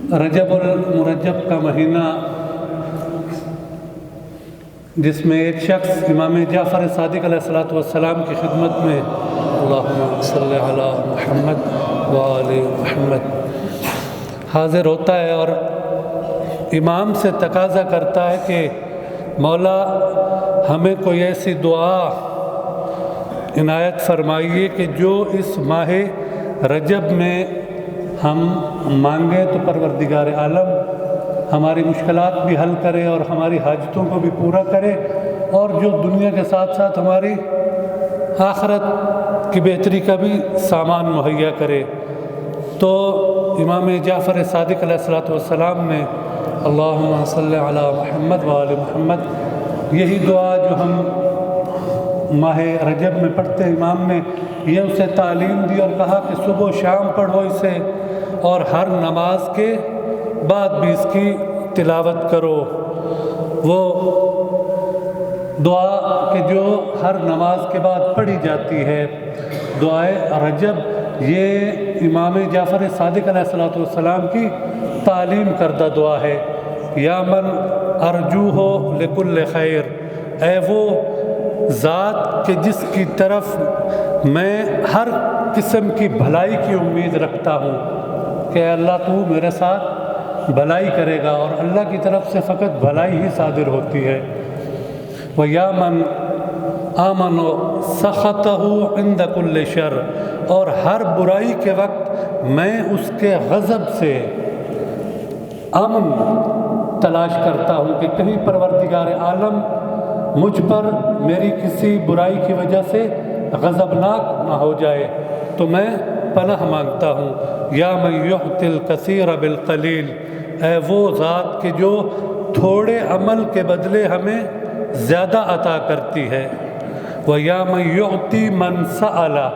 रजब मुरज्जब का महीना, जिसमें एक शख्स इमाम जाफ़र सादिक़ अलैहिस्सलातु वस्सलाम की खिदमत में अल्लाहुम्मा सल्लि अला मुहम्मद व आले मुहम्मद हाज़िर होता है और इमाम से तकाज़ा करता है कि मौला हमें कोई ऐसी दुआ इनायत फरमाइए कि जो इस माह रजब में हम मांगे तो परवरदिगार आलम हमारी मुश्किलात भी हल करे और हमारी हाजतों को भी पूरा करे, और जो दुनिया के साथ साथ हमारी आखिरत की बेहतरी का भी सामान मुहैया करे। तो इमाम जाफ़र सादिक़ अलैहिस्सलातु वस्सलाम ने अल्लाहुम्मा सल्लि अला मुहम्मद व आले मुहम्मद, यही दुआ जो हम माह रजब में पढ़ते हैं, इमाम ने ये उसे तालीम दी और कहा कि सुबह शाम पढ़ो इसे और हर नमाज के बाद भी इसकी तिलावत करो। वो दुआ कि जो हर नमाज के बाद पढ़ी जाती है, दुआए रजब, ये इमाम जाफ़र सादिक़ अलैहिस्सलातु वस्सलाम की तालीम करदा दुआ है। या मन अर्जू हो लिकुल्ल खैर, ऐ वो ज़ात के जिसकी तरफ मैं हर किस्म की भलाई की उम्मीद रखता हूँ कि अल्लाह तू मेरे साथ भलाई करेगा, और अल्लाह की तरफ से फ़कत भलाई ही सादिर होती है। व या मन आमनो सख़तहु इंद कुल्ल शर, और हर बुराई के वक्त मैं उसके गज़ब से अमन तलाश करता हूँ कि कहीं परवरदिगार आलम मुझ पर मेरी किसी बुराई की वजह से गज़बनाक ना हो जाए, तो मैं पनाह मांगता हूँ। या मैं युअतिल कसीर बिल कलील, ऐ वो ज़ात कि जो थोड़े अमल के बदले हमें ज़्यादा अता करती है। व या मैं युअति मन सअला,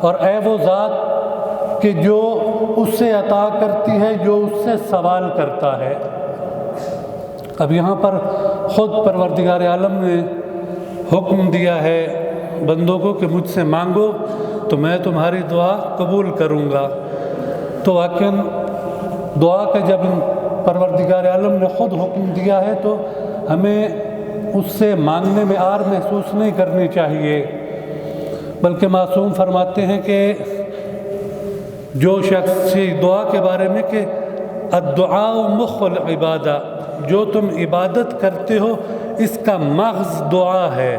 और ऐ वो ज़ात कि जो उससे अता करती है जो उससे सवाल करता है। अब यहाँ पर ख़ुद परवरदिगार आलम ने हुक्म दिया है बंदों को कि मुझसे मांगो तो मैं तुम्हारी दुआ कबूल करूँगा। तो वाक़ई दुआ का जब परवरदिगार आलम ने ख़ुद हुक्म दिया है तो हमें उससे मांगने में आर महसूस नहीं करनी चाहिए, बल्कि मासूम फरमाते हैं कि जो शख्स दुआ के बारे में कि अद्दुआ मुख्ल इबादा, जो तुम इबादत करते हो इसका मग़ज़ दुआ है।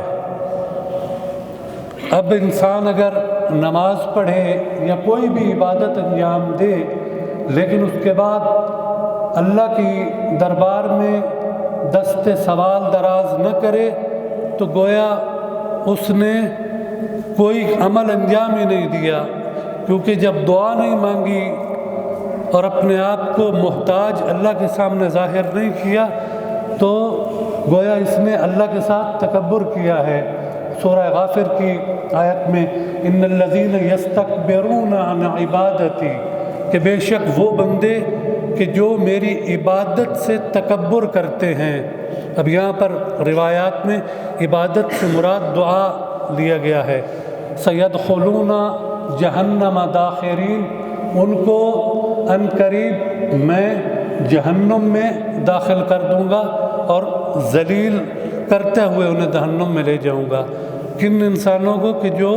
अब इंसान अगर नमाज पढ़े या कोई भी इबादत अंजाम दे, लेकिन उसके बाद अल्लाह की दरबार में दस्ते सवाल दराज न करे, तो गोया उसने कोई अमल अंजाम ही नहीं दिया, क्योंकि जब दुआ नहीं मांगी और अपने आप को मोहताज अल्लाह के सामने ज़ाहिर नहीं किया, तो गोया इसने अल्लाह के साथ तकब्बुर किया है। सूरह गाफिर की आयत में इन्नल्लज़ीन यस्तकबिरून अन इबादती, कि बेशक वो बंदे कि जो मेरी इबादत से तकब्बुर करते हैं। अब यहाँ पर रिवायात में इबादत से मुराद दुआ लिया गया है। सयदखुलूना जहन्नम दाखिरीन, उनको अनकरीब मैं जहन्नुम में दाखिल कर दूंगा और जलील करते हुए उन्हें जहन्नुम में ले जाऊंगा। किन इंसानों को कि जो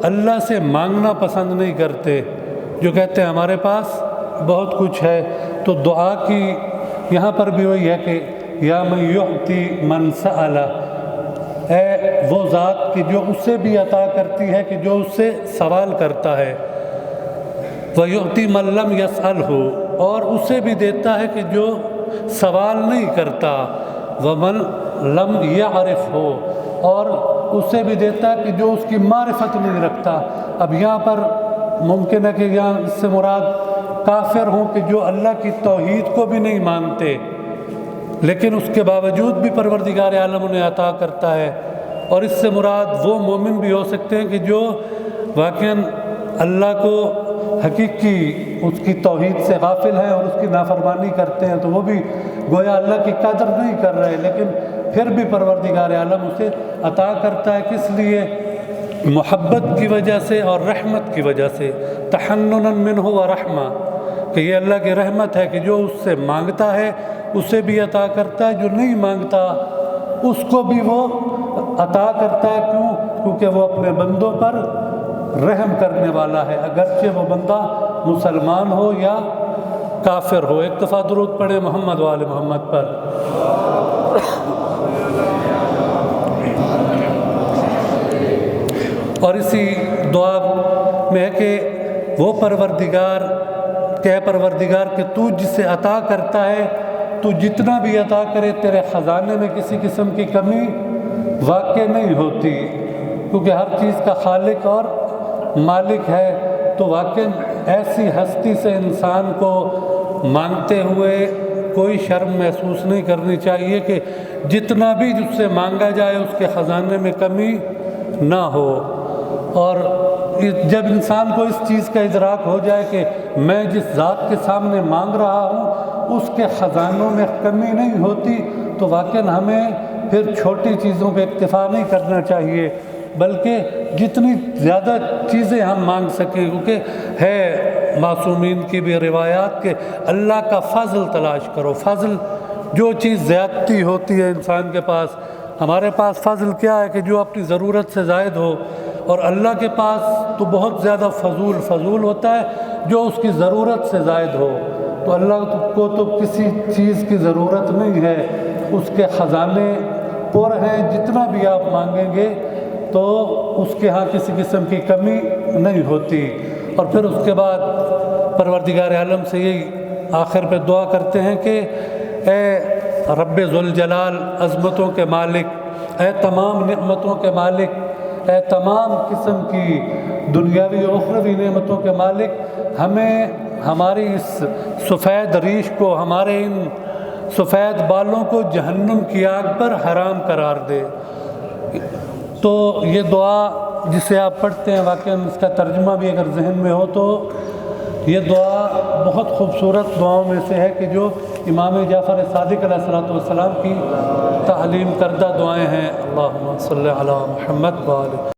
अल्लाह से मांगना पसंद नहीं करते, जो कहते हैं हमारे पास बहुत कुछ है। तो दुआ की यहाँ पर भी वही है कि या मैं युअति मन सअला, है वो ज़ात कि जो उससे भी अता करती है कि जो उससे सवाल करता है। वयुअति मन लम यसअलहु, और उसे भी देता है कि जो सवाल नहीं करता। वमन लम यअरिफ हो, और उसे भी देता है कि जो उसकी मारिफत नहीं रखता। अब यहाँ पर मुमकिन है कि यहाँ इससे मुराद काफिर हों कि जो अल्लाह की तौहीद को भी नहीं मानते, लेकिन उसके बावजूद भी परवरदिगार आलम उन्हें अता करता है। और इससे मुराद वो मोमिन भी हो सकते हैं कि जो वाक़ईन अल्लाह को हकीकी उसकी तौहीद से गाफिल हैं और उसकी नाफरमानी करते हैं, तो वो भी गोया अल्लाह की कदर नहीं कर रहे, लेकिन फिर भी परवरदिगार आलम उसे अता करता है। किस लिए? मोहब्बत की वजह से और रहमत की वजह से। तहन्नुनन मिन्हु व रहमा, کہ یہ اللہ کی رحمت ہے کہ جو اس سے مانگتا ہے اسے بھی عطا کرتا ہے، جو نہیں مانگتا اس کو بھی وہ عطا کرتا ہے۔ کیوں؟ کیونکہ وہ اپنے بندوں پر رحم کرنے والا ہے، اگرچہ وہ بندہ مسلمان ہو یا کافر ہو۔ ایک دفعہ درود پڑھے محمد وآل محمد پر۔ اور اسی دعا میں ہے کہ وہ پروردگار کہ تو جسے عطا کرتا ہے، تو جتنا بھی عطا کرے تیرے خزانے میں کسی قسم کی کمی واقع نہیں ہوتی، کیونکہ ہر چیز کا خالق اور مالک ہے۔ تو واقع ایسی ہستی سے انسان کو مانگتے ہوئے کوئی شرم محسوس نہیں کرنی چاہیے کہ جتنا بھی جس سے مانگا جائے اس کے خزانے میں کمی نہ ہو۔ اور جب انسان کو اس چیز کا ادراک ہو جائے کہ میں جس ذات کے سامنے مانگ رہا ہوں اس کے خزانوں میں کمی نہیں ہوتی، تو واقعاً ہمیں پھر چھوٹی چیزوں پہ اکتفا نہیں کرنا چاہیے، بلکہ جتنی زیادہ چیزیں ہم مانگ سکیں، کیونکہ ہے معصومین کی بھی روایات کہ اللہ کا فضل تلاش کرو۔ فضل جو چیز زیادتی ہوتی ہے انسان کے پاس، ہمارے پاس فضل کیا ہے کہ جو اپنی ضرورت سے زائد ہو، اور اللہ کے پاس تو بہت زیادہ فضول ہوتا ہے جو اس کی ضرورت سے زائد ہو۔ تو اللہ کو تو کسی چیز کی ضرورت نہیں ہے، اس کے خزانے پر ہیں، جتنا بھی آپ مانگیں گے تو اس کے ہاں کسی قسم کی کمی نہیں ہوتی۔ اور پھر اس کے بعد پروردگار عالم سے یہی آخر پہ دعا کرتے ہیں کہ اے رب ذوالجلال، عظمتوں کے مالک، اے تمام نعمتوں کے مالک، اے تمام قسم کی دنیاوی و اخروی نعمتوں کے مالک، ہمیں ہماری اس سفید ریش کو، ہمارے ان سفید بالوں کو جہنم کی آگ پر حرام قرار دے۔ تو یہ دعا جسے آپ پڑھتے ہیں، واقعاً اس کا ترجمہ بھی اگر ذہن میں ہو تو یہ دعا بہت خوبصورت دعاؤں میں سے ہے کہ جو امام جعفر صادق علیہ السلام کی تعلیم کردہ دعائیں ہیں۔ اللہم صلی علی محمد وآلہ